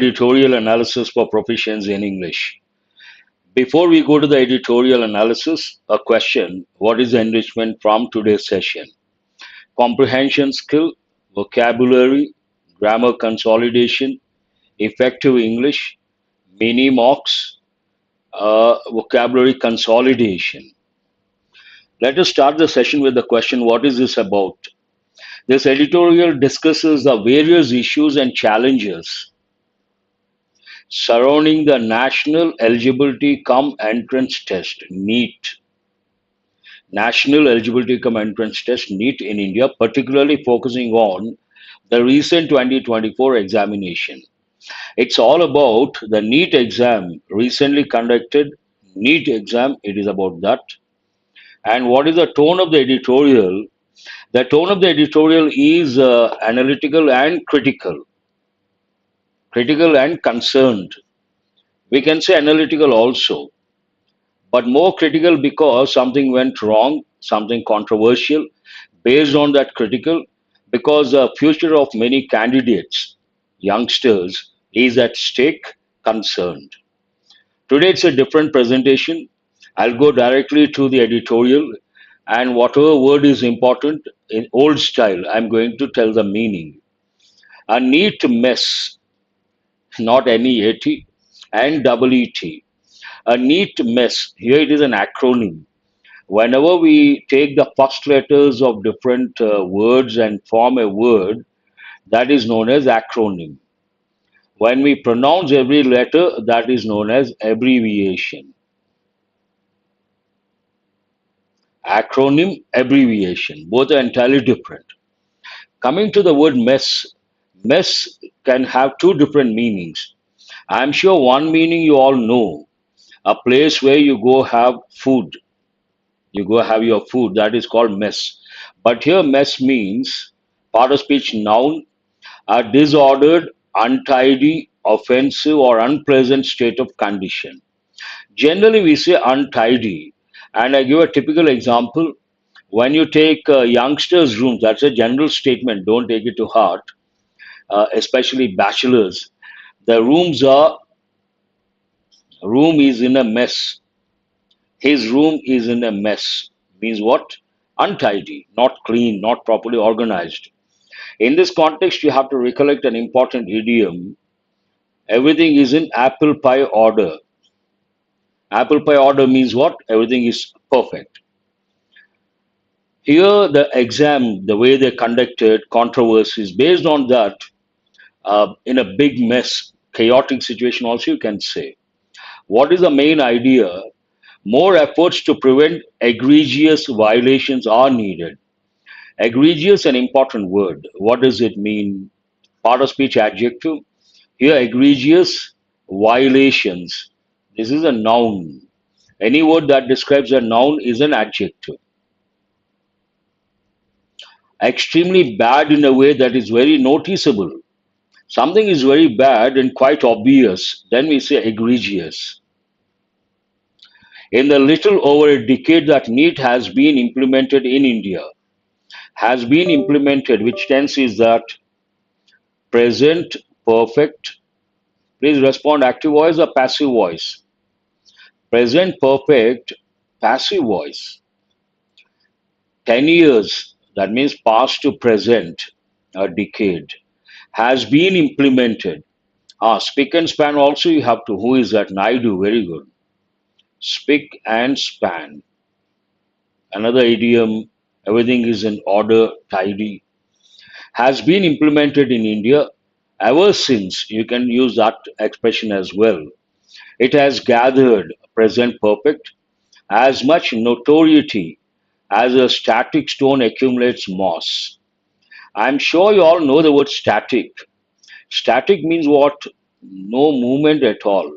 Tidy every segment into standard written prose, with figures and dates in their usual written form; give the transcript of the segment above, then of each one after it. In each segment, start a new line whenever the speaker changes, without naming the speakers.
Editorial analysis for proficiency in English. Before we go to the editorial analysis, a question: what is the enrichment from today's session? Comprehension skill, vocabulary, grammar consolidation, effective English, mini mocks, vocabulary consolidation. Let us start the session with the question: what is this about? This editorial discusses the various issues and challenges surrounding the National Eligibility Cum Entrance Test (NEET), National Eligibility Cum Entrance Test (NEET) in India, particularly focusing on the recent 2024 examination. It's all about the NEET exam, recently conducted NEET exam. It is about that. And what is the tone of the editorial? The tone of the editorial is analytical and critical and concerned. We can say analytical also, but more critical because something went wrong, something controversial. Based on that critical, because the future of many candidates, youngsters, is at stake, concerned. Today it's a different presentation. I'll go directly to the editorial, and whatever word is important in old style, I'm going to tell the meaning. A neat mess, not NEAT, and EET. A neat mess. Here it is an acronym. Whenever we take the first letters of different words and form a word, that is known as acronym. When we pronounce every letter, that is known as abbreviation. Acronym, abbreviation, both are entirely different. Coming to the word mess, mess can have two different meanings. I'm sure one meaning you all know, a place where you go have food. You go have your food, that is called mess. But here, mess means part of speech noun, a disordered, untidy, offensive, or unpleasant state of condition. Generally, we say untidy. And I give a typical example. When you take youngsters' rooms, that's a general statement, don't take it to heart, especially bachelors. The room is in a mess. His room is in a mess. Means what? Untidy, not clean, not properly organized. In this context, you have to recollect an important idiom. Everything is in apple pie order. Apple pie order means what? Everything is perfect. Here, the exam, the way they conducted, controversies, based on that, in a big mess, chaotic situation, also you can say. What is the main idea? More efforts to prevent egregious violations are needed. Egregious, an important word. What does it mean? Part of speech adjective. Here, egregious violations. This is a noun. Any word that describes a noun is an adjective. Extremely bad in a way that is very noticeable. Something is very bad and quite obvious, then we say egregious. In the little over a decade that NEET has been implemented in India, has been implemented, which tense is that? Present, perfect. Please respond active voice or passive voice. Present, perfect, passive voice. 10 years, that means past to present, a decade, has been implemented. Spick and span also you have to. Who is that? Naidu, very good. Spick and span. Another idiom, everything is in order, tidy. Has been implemented in India ever since. You can use that expression as well. It has gathered, present perfect, as much notoriety as a static stone accumulates moss. I'm sure you all know the word static. Static means what? No movement at all.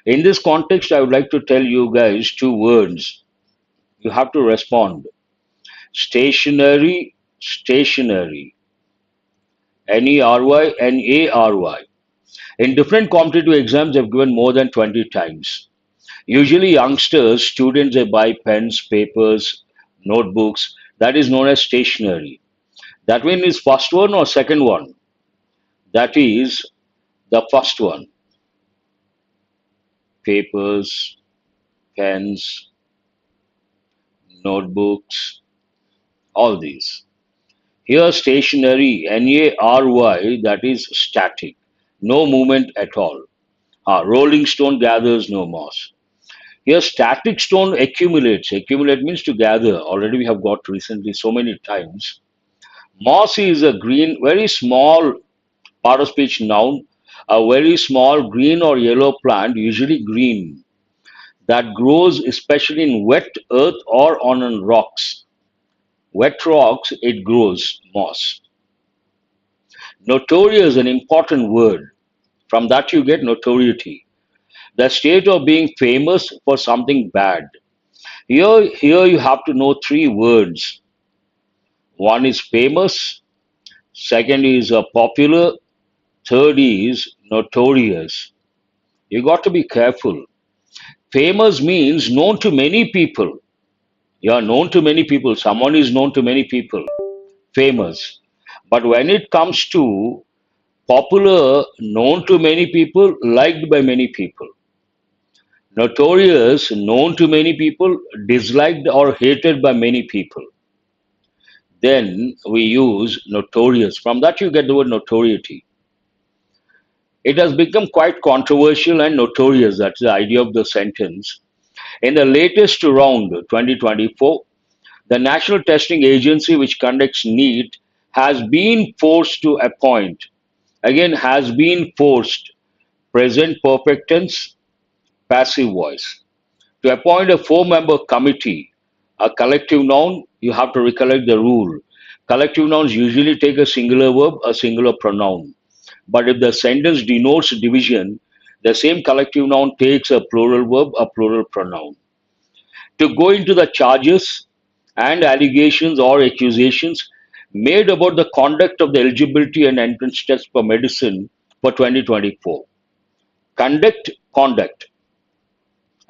In this context, I would like to tell you guys two words. You have to respond. Stationary, stationary. N-E-R-Y, N-A-R-Y. In different competitive exams, they've given more than 20 times. Usually youngsters, students, they buy pens, papers, notebooks. That is known as stationery. That one is first one or second one? That is The first one, papers, pens, notebooks, all these. Here, stationary, NARY, that is static, no movement at all. Rolling stone gathers no moss. Here, static stone accumulates. Accumulate means to gather. Already we have got recently so many times. Moss is a green, very small part of speech noun, a very small green or yellow plant, usually green, that grows especially in wet earth or on rocks. Wet rocks, it grows, moss. Notorious, an important word. From that you get notoriety. The state of being famous for something bad. Here you have to know three words. One is famous, second is popular, third is notorious. You got to be careful. Famous means known to many people. You are known to many people. Someone is known to many people. Famous. But when it comes to popular, known to many people, liked by many people. Notorious, known to many people, disliked or hated by many people. Then we use notorious. From that you get the word notoriety. It has become quite controversial and notorious. That's the idea of the sentence. In the latest round, 2024, the National Testing Agency, which conducts NEET, has been forced to appoint, again, has been forced, present perfect tense, passive voice, to appoint a four-member committee, a collective noun, you have to recollect the rule. Collective nouns usually take a singular verb, a singular pronoun. But if the sentence denotes division, the same collective noun takes a plural verb, a plural pronoun. To go into the charges and allegations or accusations made about the conduct of the eligibility and entrance test for medicine for 2024. Conduct.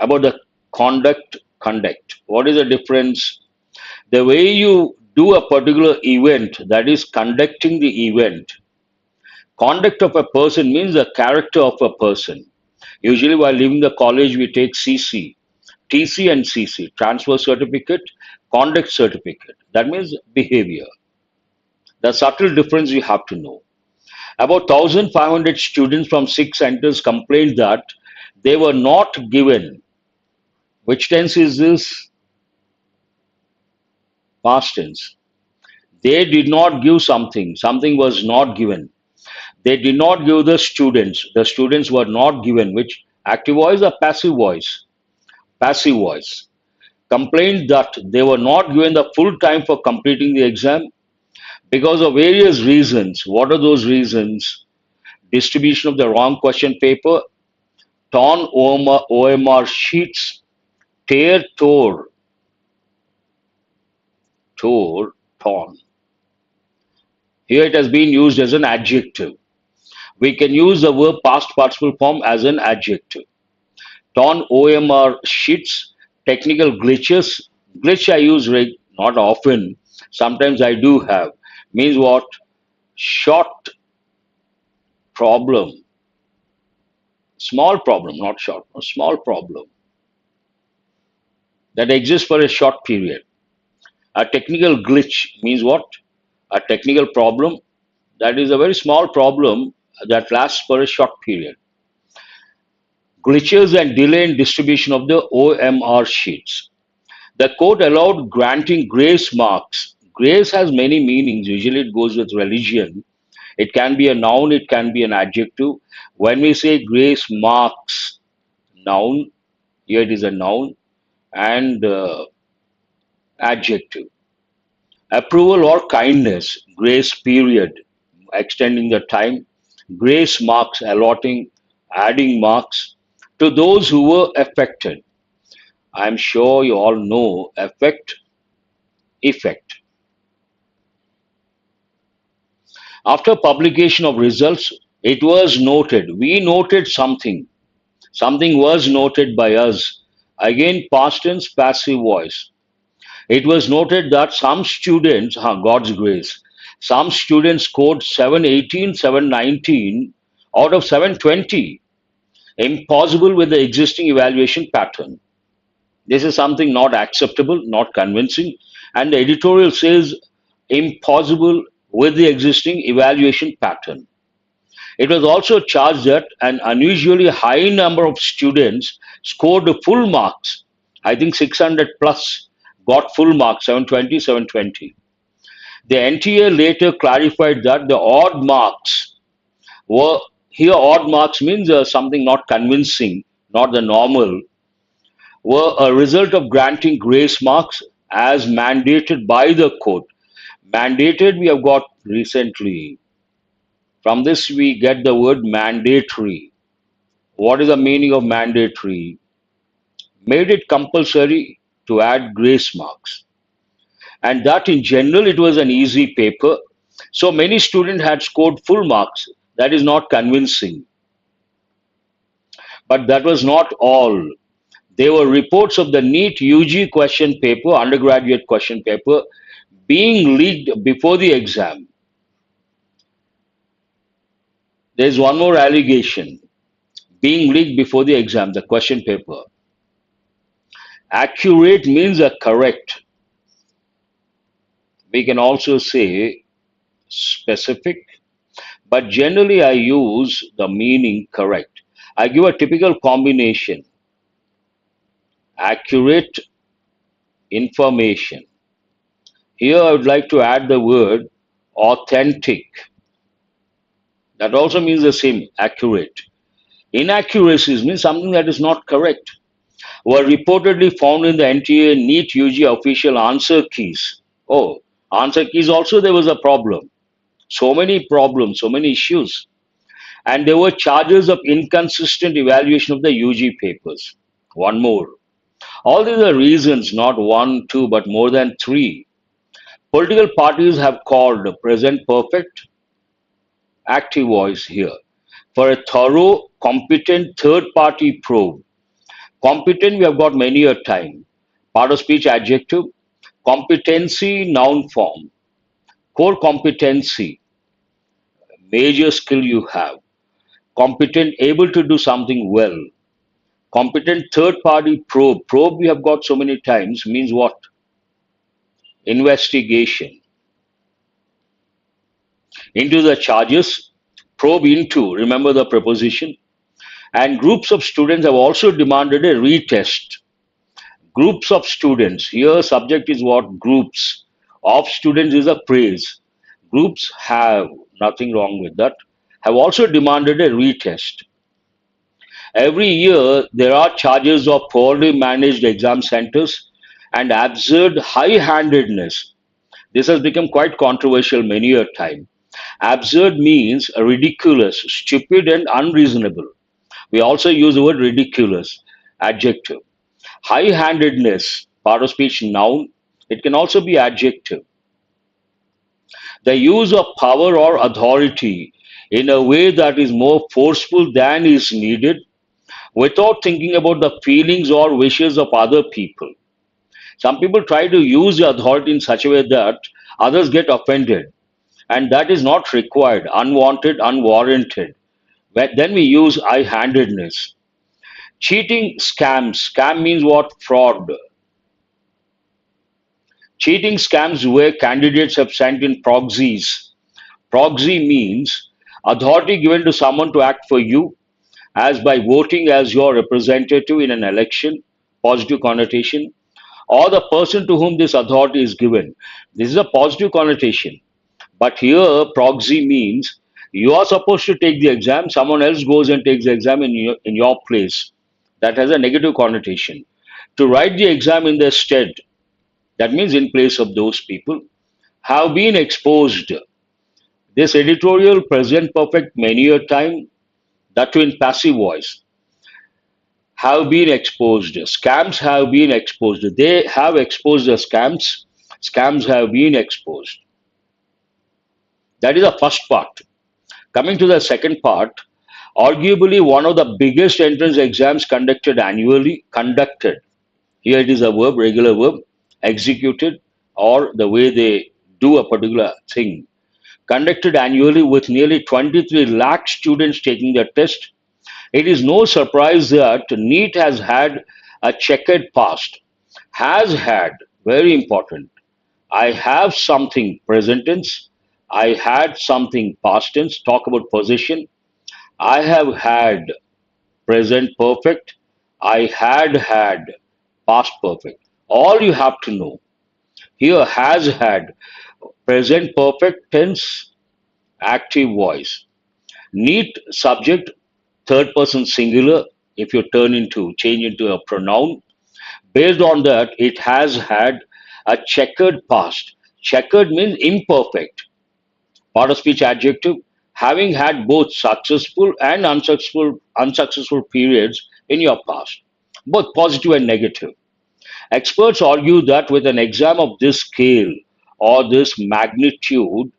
About the conduct. What is the difference? The way you do a particular event, that is conducting the event. Conduct of a person means the character of a person. Usually while leaving the college, we take CC, TC and CC, transfer certificate, conduct certificate. That means behavior. The subtle difference you have to know. About 1,500 students from 6 centers complained that they were not given. Which tense is this? Past tense. They did not give something. Something was not given. They did not give the students. The students were not given. Which active voice or passive voice? Passive voice. Complained that they were not given the full time for completing the exam because of various reasons. What are those reasons? Distribution of the wrong question paper, torn OMR sheets, tore, torn. Here it has been used as an adjective. We can use the verb past participle form as an adjective. Torn OMR sheets, technical glitches. Glitch I use not often. Sometimes I do have. Means what? Short problem. Small problem, not short. A small problem that exists for a short period. A technical glitch means what? A technical problem that is a very small problem that lasts for a short period. Glitches and delay in distribution of the OMR sheets. The court allowed granting grace marks. Grace has many meanings. Usually it goes with religion. It can be a noun, it can be an adjective. When we say grace marks, noun, here it is a noun, and adjective. Approval or kindness, grace period, extending the time, grace marks, allotting, adding marks to those who were affected. I'm sure you all know effect. After publication of results, it was noted. We noted something. Something was noted by us. Again, past tense, passive voice. It was noted that some students, God's grace, some students scored 718, 719 out of 720. Impossible with the existing evaluation pattern. This is something not acceptable, not convincing, and the editorial says impossible with the existing evaluation pattern. It was also charged that an unusually high number of students scored full marks. I think 600 plus got full marks, 720, 720. The NTA later clarified that the odd marks were, here odd marks means something not convincing, not the normal, were a result of granting grace marks as mandated by the court. Mandated we have got recently. From this we get the word mandatory. What is the meaning of mandatory? Made it compulsory to add grace marks. And that in general it was an easy paper. So many students had scored full marks. That is not convincing. But that was not all. There were reports of the NEET UG question paper, undergraduate question paper, being leaked before the exam. There's one more allegation, being leaked before the exam, the question paper. Accurate means a correct. We can also say specific, but generally I use the meaning correct. I give a typical combination, accurate information. Here I would like to add the word authentic. That also means the same, accurate. Inaccuracies means something that is not correct. Were reportedly found in the NTA NEET UG official answer keys. Oh, answer keys also there was a problem. So many problems, so many issues. And there were charges of inconsistent evaluation of the UG papers. One more. All these are reasons, not one, two, but more than three. Political parties have called present perfect, active voice here, for a thorough, competent third party probe. Competent, we have got many a time. Part of speech adjective, competency, noun form. Core competency, major skill you have. Competent, able to do something well. Competent third party probe. Probe we have got so many times means what? Investigation. Into the charges, probe into, remember the preposition. And groups of students have also demanded a retest. Groups of students, here subject is what? Groups. Of students is a praise. Groups have, nothing wrong with that, have also demanded a retest. Every year, there are charges of poorly managed exam centers and absurd high-handedness. This has become quite controversial many a time. Absurd means ridiculous, stupid, and unreasonable. We also use the word ridiculous, adjective. High-handedness, part of speech noun, it can also be adjective. The use of power or authority in a way that is more forceful than is needed without thinking about the feelings or wishes of other people. Some people try to use the authority in such a way that others get offended, and that is not required, unwanted, unwarranted. Then we use high handedness. Cheating scams. Scam means what? Fraud. Cheating scams where candidates have sent in proxies. Proxy means authority given to someone to act for you, as by voting as your representative in an election, positive connotation, or the person to whom this authority is given. This is a positive connotation. But here, proxy means you are supposed to take the exam, someone else goes and takes the exam in your place. That has a negative connotation. To write the exam in their stead, that means in place of those people, have been exposed. This editorial present perfect many a time, that too in passive voice, have been exposed. Scams have been exposed. They have exposed the scams. Scams have been exposed. That is the first part. Coming to the second part, arguably one of the biggest entrance exams conducted annually, conducted. Here it is a verb, regular verb, executed, or the way they do a particular thing. conducted annually with nearly 23 lakh students taking the test. It is no surprise that NEET has had a checkered past. Has had, very important. I have something present tense. I had something past tense. Talk about position. I have had present perfect. I had past perfect. All you have to know here has had present perfect tense active voice. Neat subject third person singular if you change into a pronoun. Based on that, it has had a checkered past. Checkered means imperfect. Part of speech adjective, having had both successful and unsuccessful periods in your past, both positive and negative. Experts argue that with an exam of this scale or this magnitude,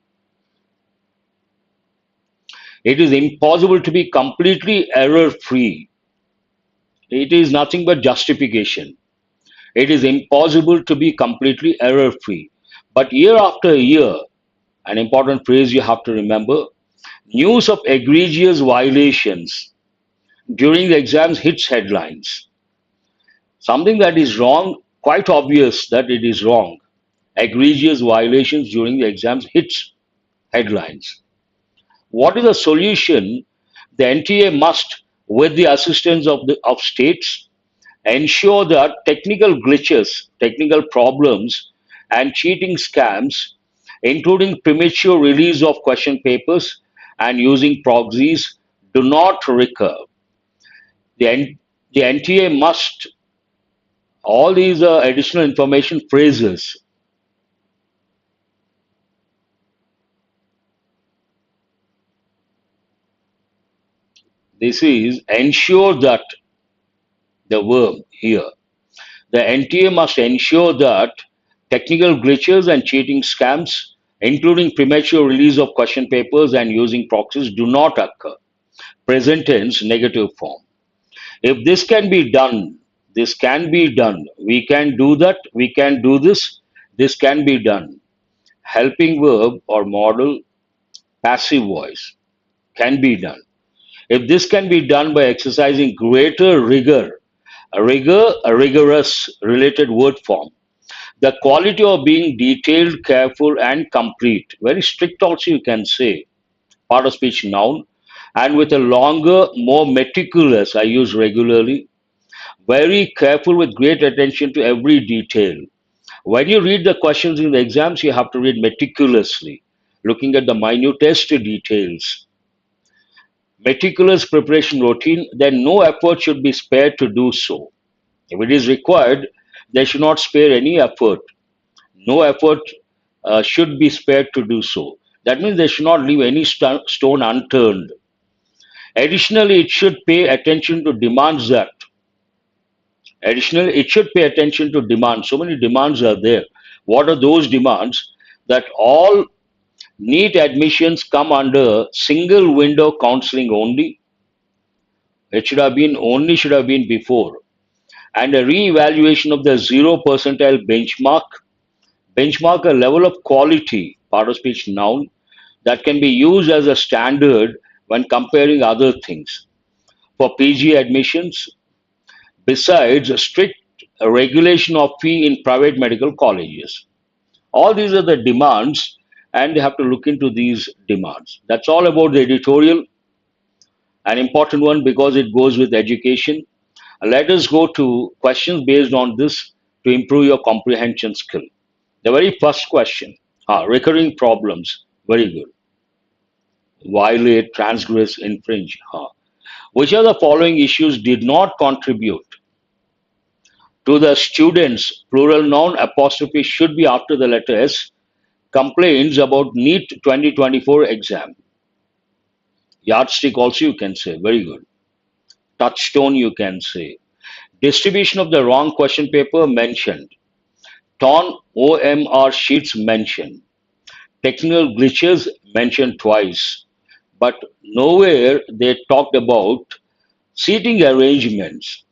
it is impossible to be completely error free. It is nothing but justification. It is impossible to be completely error free. But year after year, an important phrase you have to remember, news of egregious violations during the exams hits headlines. Something that is wrong, quite obvious that it is wrong. Egregious violations during the exams hits headlines. What is the solution? The NTA must, with the assistance of states, ensure that technical glitches, technical problems, and cheating scams, including premature release of question papers and using proxies, do not recur. The, the NTA must, all these additional information phrases, this is ensure that the verb here. The NTA must ensure that technical glitches and cheating scams, including premature release of question papers and using proxies, do not occur. Present tense, negative form. If this can be done, this can be done. We can do that. We can do this. This can be done. Helping verb or modal, passive voice, can be done. If this can be done by exercising greater rigor, a rigorous related word form, the quality of being detailed, careful, and complete, very strict also you can say, part of speech noun, and with a longer, more meticulous, I use regularly, very careful with great attention to every detail. When you read the questions in the exams, you have to read meticulously, looking at the minutest details. Meticulous preparation routine, then no effort should be spared to do so. If it is required, they should not spare any effort. No effort should be spared to do so. That means they should not leave any stone unturned. Additionally, it should pay attention to demands that. Additionally, it should pay attention to demands. So many demands are there. What are those demands? That all NEET admissions come under single window counseling only. It should have been before. And a re-evaluation of the 0 percentile benchmark. Benchmark a level of quality, part of speech noun, that can be used as a standard when comparing other things. For PG admissions, besides a strict regulation of fee in private medical colleges. All these are the demands, and they have to look into these demands. That's all about the editorial, an important one because it goes with education. Let us go to questions based on this to improve your comprehension skill. The very first question, recurring problems, very good. Violate, transgress, infringe. Which of the following issues did not contribute to the students, plural noun apostrophe should be after the letter S, complaints about NEET 2024 exam. Yardstick also you can say, very good. Touchstone you can say. Distribution of the wrong question paper mentioned. Torn OMR sheets mentioned. Technical glitches mentioned twice, but nowhere they talked about seating arrangements.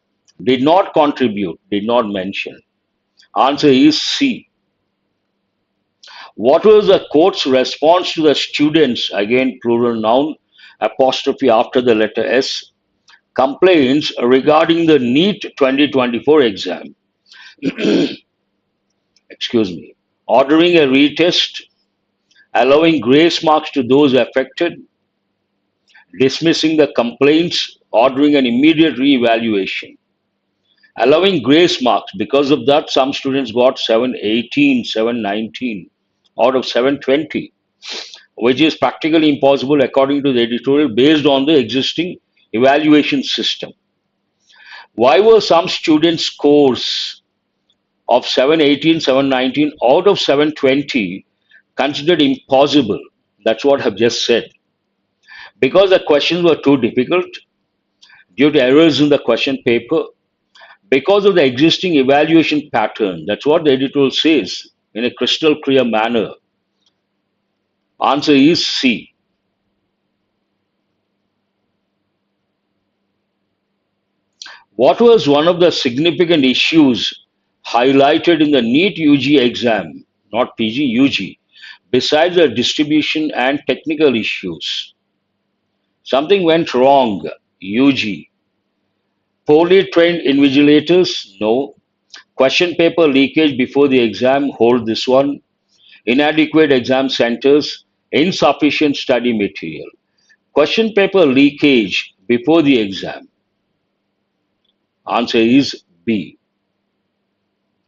Did not contribute, did not mention. Answer is C. What was the court's response to the students, again plural noun, apostrophe after the letter S, complaints regarding the NEET 2024 exam? Excuse me. Ordering a retest, allowing grace marks to those affected, dismissing the complaints, ordering an immediate re-evaluation, allowing grace marks. Because of that, some students got 718, 719 out of 720, which is practically impossible according to the editorial based on the existing evaluation system. Why were some students' scores of 718, 719 out of 720 considered impossible? That's what I've just said. Because the questions were too difficult, due to errors in the question paper, because of the existing evaluation pattern. That's what the editorial says in a crystal clear manner. Answer is C. What was one of the significant issues highlighted in the NEET UG exam, not PG, UG, besides the distribution and technical issues? Something went wrong, UG. Poorly trained invigilators? No. Question paper leakage before the exam? Hold this one. Inadequate exam centers? Insufficient study material. Question paper leakage before the exam. Answer is B.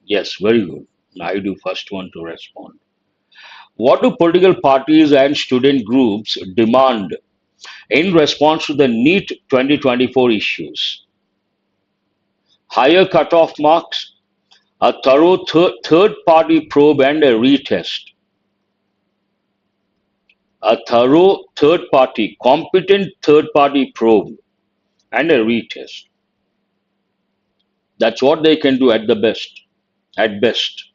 Yes, very good. I do first one to respond. What do political parties and student groups demand in response to the NEET 2024 issues? Higher cutoff marks, a thorough third-party probe and a retest. A thorough third-party, competent third-party probe and a retest. That's what they can do at the best. At best,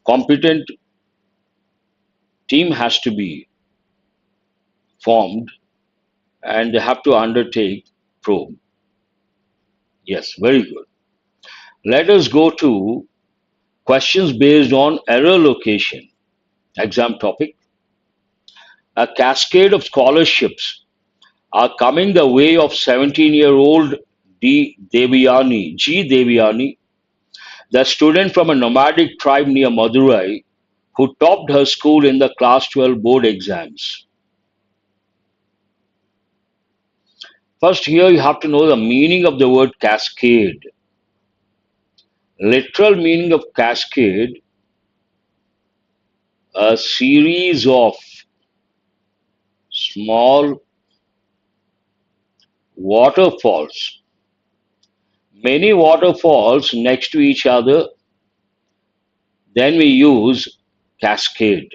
competent team has to be formed and they have to undertake probe. Yes, very good. Let us go to questions based on error location. Exam topic. A cascade of scholarships are coming the way of 17-year-old G. Devyani, the student from a nomadic tribe near Madurai who topped her school in the class 12 board exams. First, here you have to know the meaning of the word cascade. Literal meaning of cascade, a series of small waterfalls, many waterfalls next to each other, then we use cascade.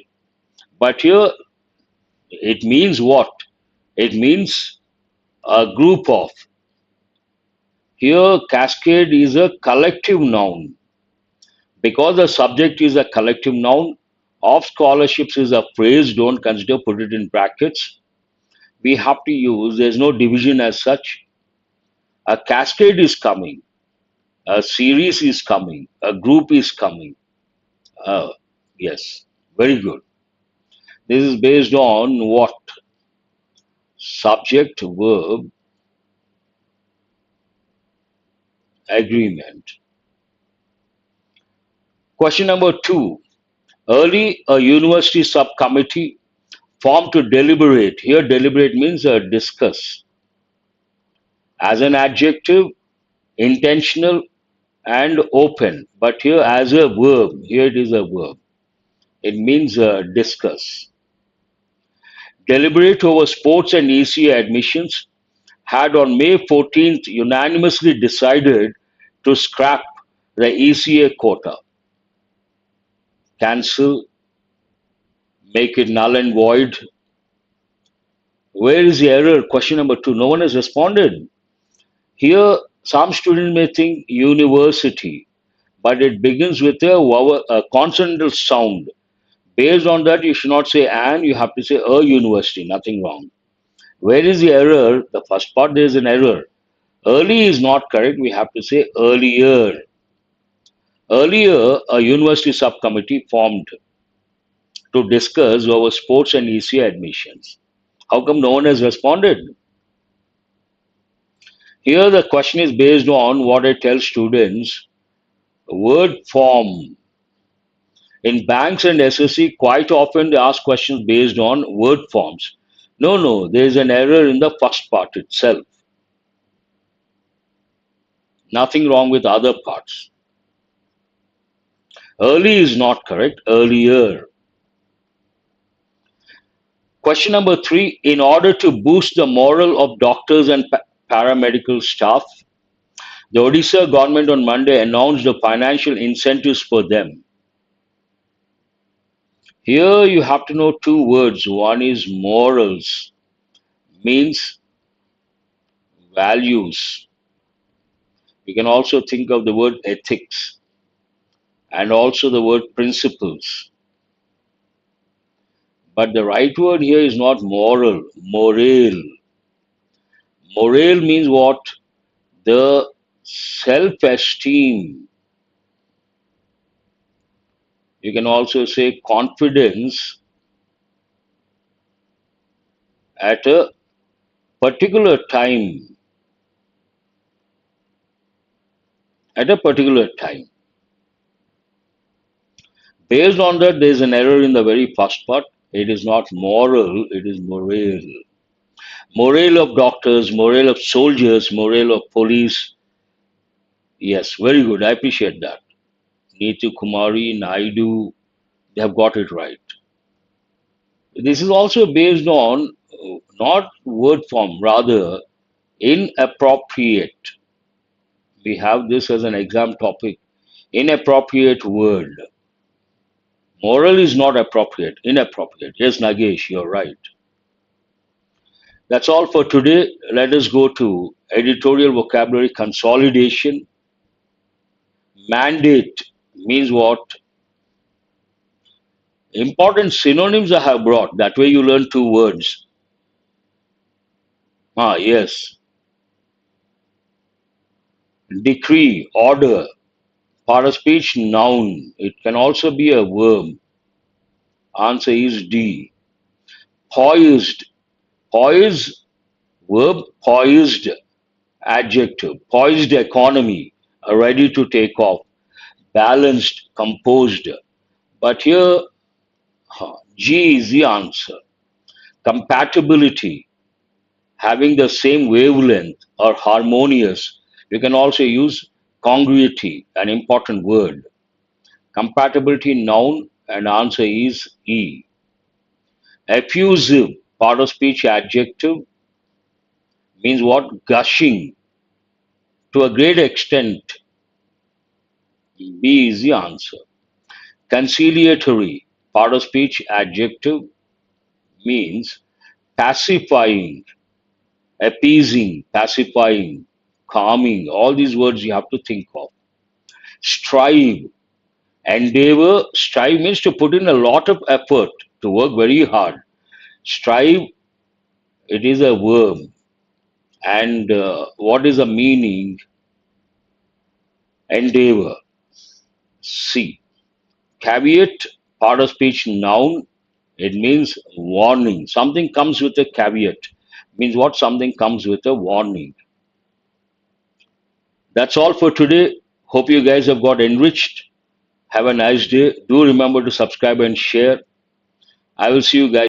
But here it means what? It means a group of. Here cascade is a collective noun. Because the subject is a collective noun, of scholarships is a phrase, don't consider, put it in brackets. We have to use, there's no division as such. A cascade is coming, a series is coming, a group is coming. Yes, very good. This is based on what? Subject, verb, agreement. Question number 2. Early, a university subcommittee formed to deliberate. Here, deliberate means discuss. As an adjective, intentional and open. But here, as a verb, here it is a verb. It means discuss. Deliberate over sports and ECA admissions had on May 14th unanimously decided to scrap the ECA quota. Cancel, make it null and void. Where is the error? Question number 2. No one has responded. Here, some students may think university, but it begins with a consonantal sound. Based on that, you should not say an, you have to say a university, nothing wrong. Where is the error? The first part, there is an error. Early is not correct, we have to say earlier. Earlier, a university subcommittee formed. to discuss our sports and ECA admissions. How come no one has responded? Here the question is based on what I tell students. Word form. In banks and SSC, quite often they ask questions based on word forms. No, there is an error in the first part itself. Nothing wrong with other parts. Early is not correct, earlier. Question number 3. In order to boost the morale of doctors and paramedical staff, the Odisha government on Monday announced the financial incentives for them. Here you have to know two words. One is morals, means values. You can also think of the word ethics and also the word principles. But the right word here is not moral, morale. Morale means what? The self-esteem. You can also say confidence at a particular time. At a particular time. Based on that, there is an error in the very first part. It is not moral, it is morale. Morale of doctors, morale of soldiers, morale of police. Yes, very good. I appreciate that. Neetu Kumari, Naidu, they have got it right. This is also based on not word form, rather inappropriate. We have this as an exam topic. Inappropriate word. Moral is not appropriate, inappropriate. Yes, Nagesh, you're right. That's all for today. Let us go to editorial vocabulary consolidation. Mandate means what? Important synonyms I have brought. That way you learn two words. Yes. Decree, order, part of speech, noun. It can also be a verb. Answer is D. Poised. Poise, verb, poised, adjective. Poised economy, ready to take off. Balanced, composed. But here, G is the answer. Compatibility, having the same wavelength or harmonious. You can also use congruity, an important word. Compatibility, noun, and answer is E. Effusive, part of speech, adjective, means what? Gushing to a great extent. B is the answer. Conciliatory, part of speech, adjective, means pacifying, appeasing, pacifying, calming. All these words you have to think of. Strive, endeavor. Strive means to put in a lot of effort, to work very hard. Strive, it is a verb. And what is the meaning? Endeavor. C. Caveat, part of speech, noun. It means warning. Something comes with a caveat. Means what? Something comes with a warning. That's all for today. Hope you guys have got enriched. Have a nice day. Do remember to subscribe and share. I will see you guys.